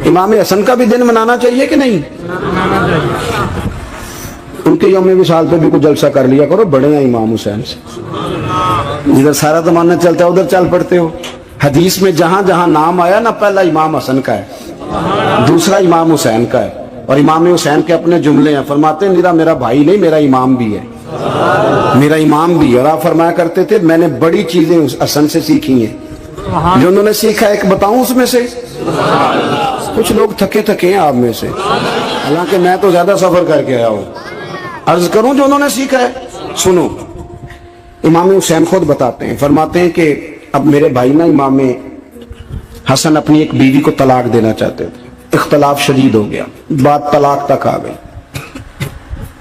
امام حسن کا بھی دن منانا چاہیے کہ نہیں؟ ان کے یوم وصال پہ بھی کچھ جلسہ کر لیا کرو، بڑے ہیں امام حسین سے۔ ادھر سارا زمانہ چلتا ہے ادھر چل پڑتے ہو۔ حدیث میں جہاں جہاں نام آیا نا، پہلا امام حسن کا ہے، دوسرا امام حسین کا ہے، اور امام حسین کے اپنے جملے ہیں، فرماتے ہیں میرا بھائی نہیں، میرا امام بھی ہے، میرا امام بھی ہے۔ اور آپ فرمایا کرتے تھے میں نے بڑی چیزیں اس حسن سے سیکھی ہیں، جو انہوں نے سیکھا ایک بتاؤں اس میں سے؟ کچھ لوگ تھکے ہیں آپ میں سے، حالانکہ میں تو زیادہ سفر کر کے آیا ہوں۔ عرض کروں جو انہوں نے سیکھا ہے، سنو۔ امام حسین خود بتاتے ہیں، فرماتے ہیں کہ اب میرے بھائی نا امام حسن اپنی ایک بیوی کو طلاق دینا چاہتے تھے، اختلاف شدید ہو گیا، بات طلاق تک آ گئی۔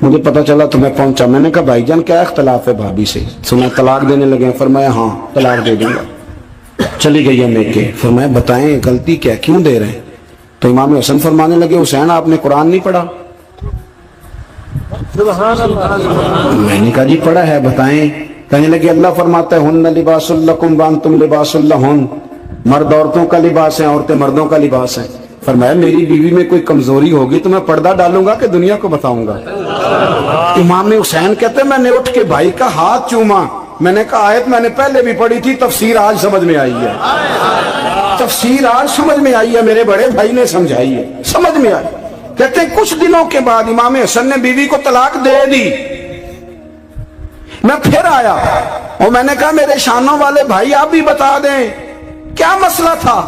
مجھے پتا چلا تو میں پہنچا، میں نے کہا بھائی جان کیا اختلاف ہے بھابھی سے؟ سنا طلاق دینے لگے ہیں۔ فرمایا ہاں طلاق دے دوں گا۔ چلی گئی ہے میکے۔ فرمایا بتائیں غلطی کیا، کیوں دے رہے ہیں؟ تو امام حسن فرمانے لگے حسین آپ نے قرآن نہیں پڑھا؟ میں نے کہا جی پڑھا ہے، بتائیں۔ کہنے لگے اللہ فرماتا ہے ہن لباس لکم وانتم لباس لہن، مرد عورتوں کا لباس ہے، عورتیں مردوں کا لباس ہیں۔ فرمایا میری بیوی میں کوئی کمزوری ہوگی تو میں پردہ ڈالوں گا کہ دنیا کو بتاؤں گا؟ امام حسین کہتے ہیں میں نے اٹھ کے بھائی کا ہاتھ چوما، میں نے کہا آیت میں نے پہلے بھی پڑھی تھی، تفسیر آج سمجھ میں آئی ہے، تفسیر آج سمجھ میں آئی ہے، میرے بڑے بھائی نے سمجھائی ہے، سمجھ میں آئی۔ کہتے ہیں کچھ دنوں کے بعد امام حسن نے بیوی کو طلاق دے دی۔ میں پھر آیا اور میں نے کہا میرے شانوں والے بھائی آپ بھی بتا دیں کیا مسئلہ تھا؟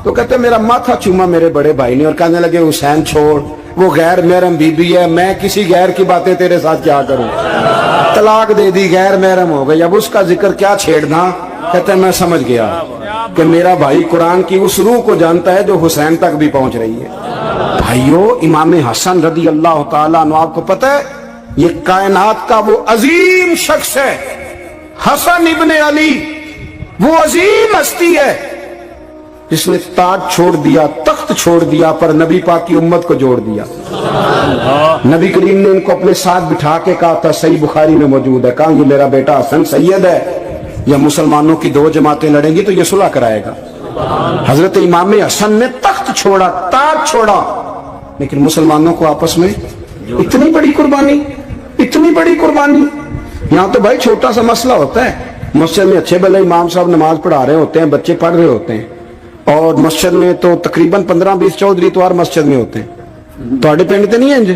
تو کہتے میرا ماتھا چوما میرے بڑے بھائی نے اور کہنے لگے حسین چھوڑ، وہ غیر محرم بیوی ہے، میں کسی غیر کی باتیں تیرے ساتھ کیا کروں؟ طلاق دے دی، غیر محرم ہو گئی، اب اس کا ذکر کیا چھیڑنا؟ کہتے میں سمجھ گیا کہ میرا بھائی قرآن کی اس روح کو جانتا ہے جو حسین تک بھی پہنچ رہی ہے۔ بھائیو امام حسن رضی اللہ تعالیٰ عنہ، آپ کو پتہ ہے یہ کائنات کا وہ عظیم شخص ہے، حسن ابن علی، وہ عظیم ہستی ہے جس نے تاج چھوڑ دیا، تخت چھوڑ دیا، پر نبی پاک کی امت کو جوڑ دیا۔ نبی کریم نے ان کو اپنے ساتھ بٹھا کے کہا تھا، صحیح بخاری میں موجود ہے، کہا یہ میرا بیٹا حسن سید ہے، یا مسلمانوں کی دو جماعتیں لڑیں گی تو یہ صلح کرائے گا۔ حضرت امام حسن نے تخت چھوڑا، تاج چھوڑا، لیکن مسلمانوں کو آپس میں اتنی بڑی قربانی، اتنی بڑی قربانی۔ یہاں تو بھائی چھوٹا سا مسئلہ ہوتا ہے، مسجد میں اچھے بھلے امام صاحب نماز پڑھا رہے ہوتے ہیں، بچے پڑھ رہے ہوتے ہیں، اور مسجد میں تو تقریباً 15-20 چودھری تو ہر مسجد میں ہوتے ہیں۔ تو آڑے پینڈ تے نہیں ہیں جی؟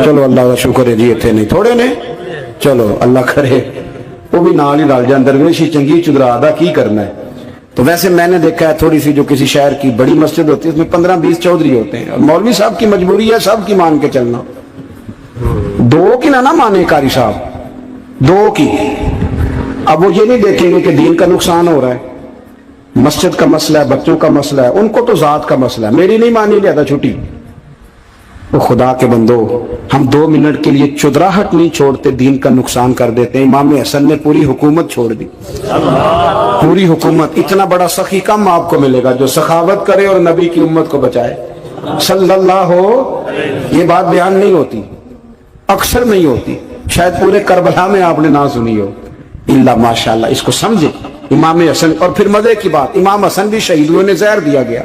چلو اللہ کا شکر ہے جی اتنے نہیں تھوڑے نے، چلو اللہ کرے وہ بھی نال ہی ڈال جائیں، درویشی چنگی چدرا دا کی کرنا ہے۔ تو ویسے میں نے دیکھا ہے تھوڑی سی جو کسی شہر کی بڑی مسجد ہوتی ہے اس میں 15-20 چودھری ہوتے ہیں، اور مولوی صاحب کی مجبوری ہے سب کی مان کے چلنا، دو کی نہ مانے قاری صاحب، دو کی۔ اب وہ یہ نہیں دیکھیں گے کہ دین کا نقصان ہو رہا ہے، مسجد کا مسئلہ ہے، بچوں کا مسئلہ ہے، ان کو تو ذات کا مسئلہ ہے، میری نہیں مانی لیا تھا چھٹی۔ وہ خدا کے بندو، ہم 2 منٹ کے لیے چدراہٹ نہیں چھوڑتے، دین کا نقصان کر دیتے ہیں۔ امام حسن نے پوری حکومت چھوڑ دی، پوری حکومت۔ اتنا بڑا سخی کم آپ کو ملے گا جو سخاوت کرے اور نبی کی امت کو بچائے صلی اللہ ہو۔ یہ بات بیان نہیں ہوتی، اکثر نہیں ہوتی، شاید پورے کربلا میں آپ نے نہ سنی ہو، اللہ ماشاءاللہ۔ اس کو سمجھے امام حسن۔ اور پھر مزے کی بات، امام حسن بھی شہید ہوئے، انہیں زہر دیا گیا،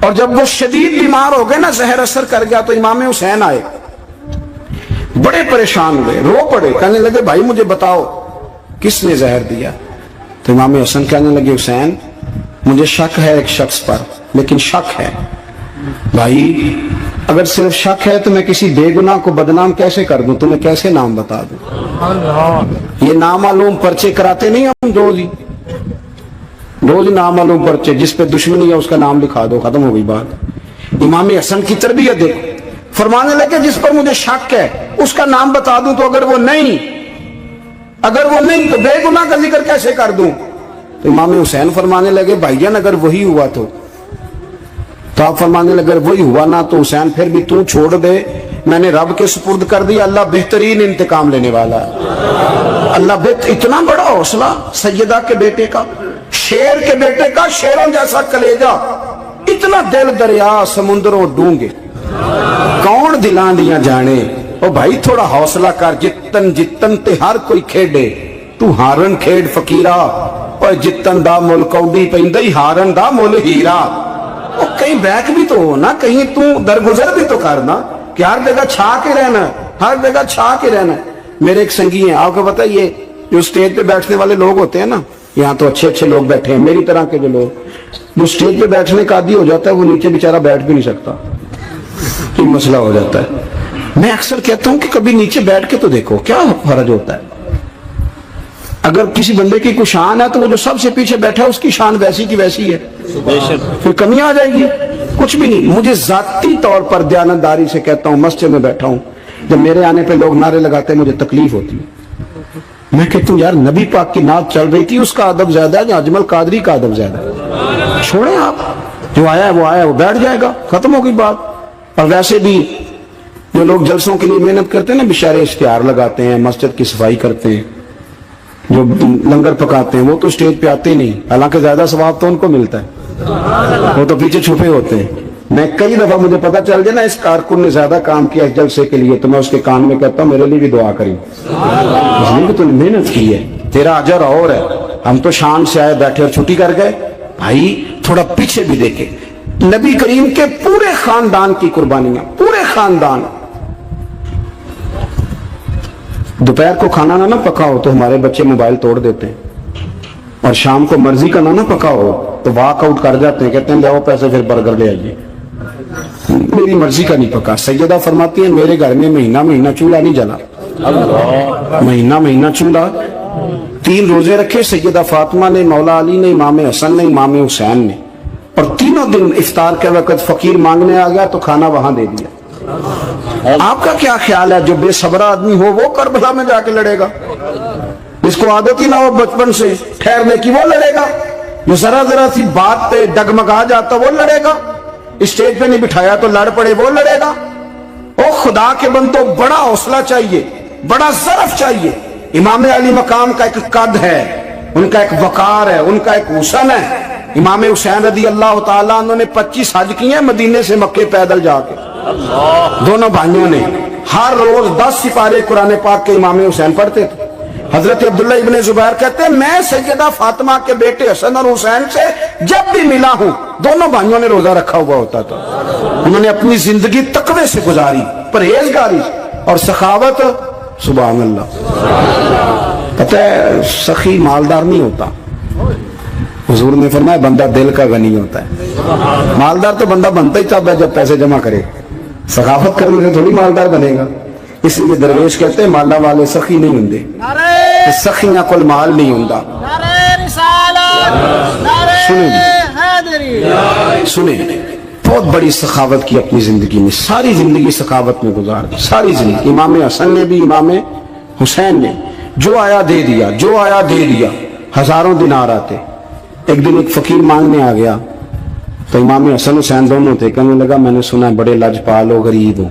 اور جب وہ شدید بیمار ہو گئے نا، زہر اثر کر گیا، تو امام حسین آئے، بڑے پریشان ہوئے، رو پڑے، کہنے لگے بھائی مجھے بتاؤ کس نے زہر دیا؟ تو امام حسن کہنے لگے حسین مجھے شک ہے ایک شخص پر، لیکن شک ہے بھائی، اگر صرف شک ہے تو میں کسی بے گناہ کو بدنام کیسے کر دوں، تمہیں کیسے نام بتا دوں؟ یہ نامعلوم پرچے کراتے نہیں ہم روز نامعلوم پرچے، جس پہ دشمنی ہے اس کا نام لکھا دو، ختم ہو گئی بات۔ امام حسن کی تربیت دیکھو، فرمانے لگے جس پر مجھے شک ہے اس کا نام بتا دوں، تو اگر وہ نہیں تو بے گناہ کا ذکر کیسے کر دوں؟ تو امام حسین فرمانے لگے بھائی جان اگر وہی ہوا تو آپ فرمانے لگے اگر وہی ہوا نا تو حسین پھر بھی تو چھوڑ دے، میں نے رب کے سپرد کر دیا، اللہ بہترین انتقام لینے والا ہے۔ اللہ اتنا بڑا حوصلہ سیدہ کے بیٹے کا، شیر کے بیٹے کا، شیروں جیسا کلیجہ، اتنا دل دریا سمندروں ڈونگے، کون دلاں دیاں جانے۔ او بھائی تھوڑا حوصلہ کر، جتن تے ہر کوئی کھیڑے، تو ہارن کھیڑ فقیرہ، اور جتن دا مل کوڈی پیندی ہارن دا مل ہیرا. کہیں بیک بھی تو ہو نا, کہیں تو درگزر بھی تو کرنا کہ ہر جگہ چھا کے رہنا, ہر جگہ چھا کے رہنا. میرے ایک سنگی ہیں, آپ کو پتہ یہ جو اسٹیج پہ بیٹھنے والے لوگ ہوتے ہیں نا, یہاں تو اچھے اچھے لوگ بیٹھے ہیں میری طرح کے جو لوگ, جو اسٹیج پہ بیٹھنے کا عادی ہو جاتا ہے وہ نیچے بیچارہ بیٹھ بھی نہیں سکتا, یہ مسئلہ ہو جاتا ہے. میں اکثر کہتا ہوں کہ کبھی نیچے بیٹھ کے تو دیکھو کیا فرق ہوتا ہے. اگر کسی بندے کی کوئی شان ہے تو وہ جو سب سے پیچھے بیٹھا ہے اس کی شان ویسی کی ویسی ہے, پھر کمی آ جائے گی؟ کچھ بھی نہیں. مجھے ذاتی طور پر دیانتداری سے کہتا ہوں, مسجد میں بیٹھا ہوں, جب میرے آنے پہ لوگ نعرے لگاتے ہیں مجھے تکلیف ہوتی ہے. میں کہتا ہوں یار نبی پاک کی نعت چل رہی تھی, اس کا ادب زیادہ ہے یا اجمل قادری کا ادب زیادہ ہے؟ چھوڑیں آپ, جو آیا ہے وہ بیٹھ جائے گا, ختم ہو گئی بات. اور ویسے بھی جو لوگ جلسوں کے لیے محنت کرتے ہیں نا, بشارے اشتہار لگاتے ہیں, مسجد کی صفائی کرتے ہیں, جو لنگر پکاتے ہیں, وہ تو اسٹیج پہ آتے ہی نہیں, حالانکہ زیادہ ثواب تو ان کو ملتا ہے, وہ تو پیچھے چھپے ہوتے ہیں. میں کئی دفعہ مجھے پتا چل جائے نا اس کارکن نے زیادہ کام کیا اس جلسے کے لیے, تو میں اس کے کان میں کہتا ہوں میرے لیے بھی دعا کریں, اس لیے کہ تو نے محنت کی ہے, تیرا اجر اور ہے. ہم تو شان سے آئے بیٹھے اور چھٹی کر گئے. بھائی تھوڑا پیچھے بھی دیکھے, نبی کریم کے پورے خاندان کی قربانیاں, پورے خاندان. دوپہر کو کھانا نہ پکا ہو تو ہمارے بچے موبائل توڑ دیتے ہیں, اور شام کو مرضی کا نہ پکا ہو تو واک آؤٹ کر جاتے ہیں, کہتے ہیں لے پیسے پھر برگر لے آئیے, میری مرضی کا نہیں پکا. سیدہ فرماتی ہیں میرے گھر میں مہینہ مہینہ چولہا نہیں جلا, مہینہ مہینہ چولہا. 3 روزے رکھے سیدہ فاطمہ نے, مولا علی نے, امام حسن نے, امام حسین نے, اور تینوں دن افطار کے وقت فقیر مانگنے آ گیا تو کھانا وہاں دے دیا. آپ کا کیا خیال ہے جو بے صبر آدمی ہو وہ کربلا میں جا کے لڑے گا؟ جس کو عادت ہی نہ ہو بچپن سے ٹھہرنے کی وہ لڑے گا؟ جو ذرا ذرا سی بات پہ ڈگمگا جاتا وہ لڑے گا؟ اسٹیج پہ نہیں بٹھایا تو لڑ پڑے وہ لڑے گا؟ او خدا کے بندوں, بڑا حوصلہ چاہیے, بڑا ظرف چاہیے. امام علی مقام کا ایک قد ہے, ان کا ایک وقار ہے, ان کا ایک حسن ہے. امام حسین رضی اللہ تعالیٰ عنہ نے 25 حج کیے ہیں مدینے سے مکے پیدل جا کے. دونوں بھائیوں نے ہر روز 10 سپارے قرآن پاک کے امام حسین پڑھتے تھے. حضرت عبداللہ ابن زبیر کہتے ہیں میں سیدہ فاطمہ کے بیٹے حسن اور حسین سے جب بھی ملا ہوں دونوں بھائیوں نے روزہ رکھا ہوا ہوتا تھا. انہوں نے اپنی زندگی تقوی سے گزاری, پرہیزگاری اور سخاوت. سبحان اللہ. پتہ ہے سخی مالدار نہیں ہوتا, حضور نے فرمایا بندہ دل کا غنی ہوتا ہے. مالدار تو بندہ بنتا ہی تب ہے جب پیسے جمع کرے, سخاوت کرنے سے تھوڑی مالدار بنے گا. اس لیے درویش کہتے ہیں مالا والے سخی نہیں ہوندے, سخیاں کول مال نہیں ہوندا. سنیں بہت بڑی سخاوت کی اپنی زندگی میں, ساری زندگی سخاوت میں گزار دی, ساری زندگی. امام حسن نے بھی, امام حسین نے جو آیا دے دیا, جو آیا دے دیا. ہزاروں دینار آتے. ایک دن ایک فقیر مانگنے آ گیا تو امام حسن حسین دونوں تھے, کہنے لگا میں نے سنا ہے بڑے لجپال ہو, غریب ہو,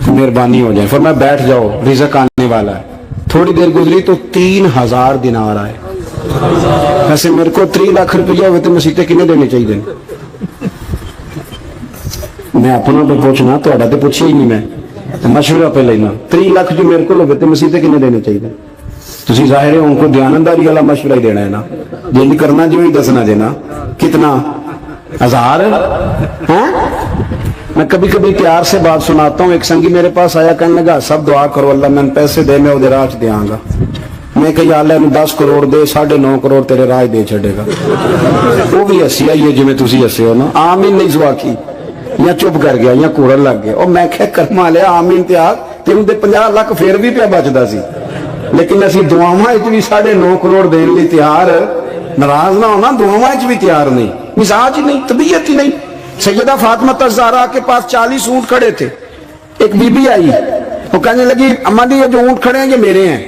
مہربانی ہو جائے. فرمایا بیٹھ جاؤ رزق آنے والا ہے. تھوڑی دیر گزری تو 3000 دینار آئے. ویسے میرے کو 3 لاکھ روپیہ ہوئے تو مسیطے کنے دینے چاہیے؟ میں اپنا تو پوچھنا, تھوڑا تو پوچھے ہی نہیں, میں مشورہ پہ لینا. 3 لاکھ جو میرے کو ہوئے تو مسیطے کنے دینے چاہیے؟ تسی ظاہر ہے ان کو دیانتداری والا مشورہ ہی دینا ہے نا, جو نہیں کرنا جو ہی دسنا دینا. کتنا 1000 ہیں؟ میں کبھی کبھی پیار سے بات سناتا ہوں. ایک سنگی میرے پاس آیا, کہنے لگا سب دعا کرو اللہ میں پیسے دے میں وہ راج دے آؤں گا. میں کہ یا اللہ 10 کروڑ دے, 9.5 کروڑ تیرے راج دے چھڑے گا. وہ بھی ہسی آئی ہے جی میں تسی ہسے ہو نا. آمین نہیں سوا کی, یا چپ کر گیا یا کورن لگ گیا. اور میں کہ کرما لیا آمین تے آگ تینوں تے 50 لاکھ پھر بھی پہ بچدا سی, لیکن اسی دعاواں وچ بھی 9.5 کروڑ دین لئی تیار, ناراض نہ ہونا, دعاواں وچ بھی تیار نہیں, مزاج ہی نہیں, طبیعت ہی نہیں. سیدہ فاطمہ الزہرا کے پاس 40 اونٹ کھڑے تھے. ایک بی بی آئی, وہ کہنے لگی اما جی یہ جو اونٹ کھڑے ہیں یہ میرے ہیں,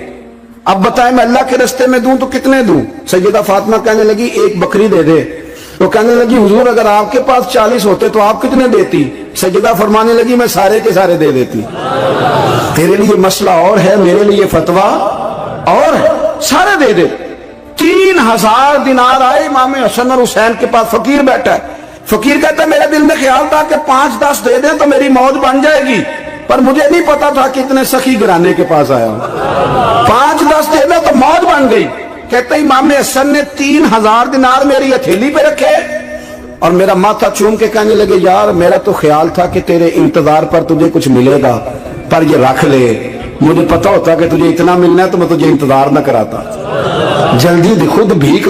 اب بتائیں میں اللہ کے رستے میں دوں تو کتنے دوں؟ سیدہ فاطمہ کہنے لگی 1 بکری دے دے. وہ کہنے لگی حضور اگر آپ کے پاس 40 ہوتے تو آپ کتنے دیتی؟ سیدہ فرمانے لگی میں سارے کے سارے دے دیتی. تیرے لیے مسئلہ اور ہے, میرے لیے فتویٰ اور ہے, سارے دے دے. 3000 دینار آئے. امام حسن اور حسین کے پاس فقیر بیٹھا ہے. فقیر کہتا ہے میرے دل میں خیال تھا کہ 5-10 دے دیں تو میری موت بن جائے گی, پر مجھے نہیں پتا تھا کہ اتنے سخی گھرانے کے پاس آیا ہوں. 5-10 دے دیں تو موت بن گئی. کہتے امام حسن نے 3000 دینار میری ہتھیلی پہ رکھے اور میرا ماتھا چوم کے کہنے لگے یار میرا تو خیال تھا کہ تیرے انتظار پر تجھے کچھ ملے گا پر یہ رکھ لے، مجھے پتا ہوتا کہ تجھے اتنا ملنا ہے تو میں تجھے انتظار نہ کراتا، جلدی خود بھیک